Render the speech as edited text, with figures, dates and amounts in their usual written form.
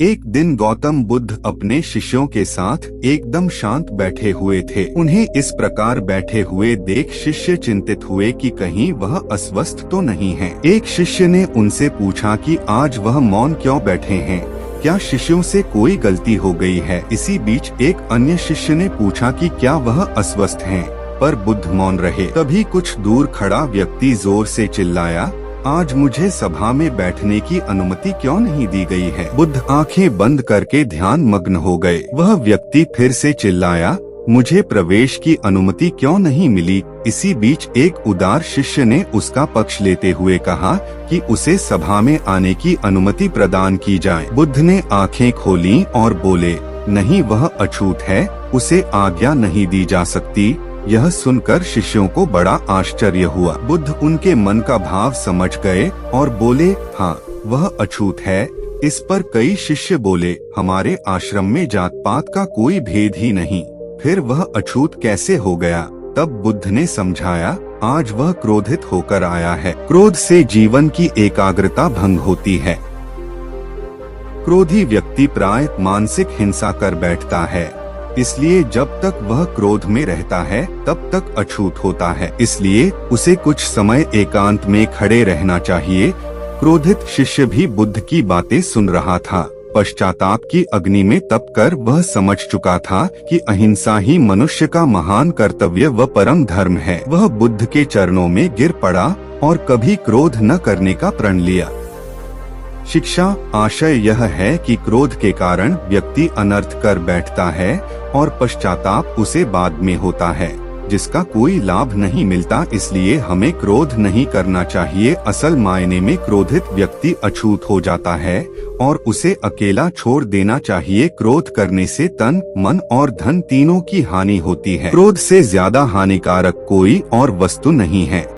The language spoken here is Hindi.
एक दिन गौतम बुद्ध अपने शिष्यों के साथ एकदम शांत बैठे हुए थे। उन्हें इस प्रकार बैठे हुए देख शिष्य चिंतित हुए कि कहीं वह अस्वस्थ तो नहीं है। एक शिष्य ने उनसे पूछा कि आज वह मौन क्यों बैठे हैं, क्या शिष्यों से कोई गलती हो गई है। इसी बीच एक अन्य शिष्य ने पूछा कि क्या वह अस्वस्थ हैं, पर बुद्ध मौन रहे। तभी कुछ दूर खड़ा व्यक्ति जोर से चिल्लाया, आज मुझे सभा में बैठने की अनुमति क्यों नहीं दी गई है। बुद्ध आंखें बंद करके ध्यान मग्न हो गए। वह व्यक्ति फिर से चिल्लाया, मुझे प्रवेश की अनुमति क्यों नहीं मिली। इसी बीच एक उदार शिष्य ने उसका पक्ष लेते हुए कहा कि उसे सभा में आने की अनुमति प्रदान की जाए। बुद्ध ने आंखें खोली और बोले, नहीं, वह अछूत है, उसे आज्ञा नहीं दी जा सकती। यह सुनकर शिष्यों को बड़ा आश्चर्य हुआ। बुद्ध उनके मन का भाव समझ गए और बोले, हाँ, वह अछूत है। इस पर कई शिष्य बोले, हमारे आश्रम में जात पात का कोई भेद ही नहीं, फिर वह अछूत कैसे हो गया। तब बुद्ध ने समझाया, आज वह क्रोधित होकर आया है। क्रोध से जीवन की एकाग्रता भंग होती है। क्रोधी व्यक्ति प्राय मानसिक हिंसा कर बैठता है, इसलिए जब तक वह क्रोध में रहता है तब तक अछूत होता है। इसलिए उसे कुछ समय एकांत में खड़े रहना चाहिए। क्रोधित शिष्य भी बुद्ध की बातें सुन रहा था। पश्चाताप की अग्नि में तपकर वह समझ चुका था कि अहिंसा ही मनुष्य का महान कर्तव्य व परम धर्म है। वह बुद्ध के चरणों में गिर पड़ा और कभी क्रोध न करने का प्रण लिया। शिक्षा आशय यह है कि क्रोध के कारण व्यक्ति अनर्थ कर बैठता है और पश्चाताप उसे बाद में होता है, जिसका कोई लाभ नहीं मिलता। इसलिए हमें क्रोध नहीं करना चाहिए। असल मायने में क्रोधित व्यक्ति अछूत हो जाता है और उसे अकेला छोड़ देना चाहिए। क्रोध करने से तन, मन और धन तीनों की हानि होती है। क्रोध से ज्यादा हानिकारक कोई और वस्तु नहीं है।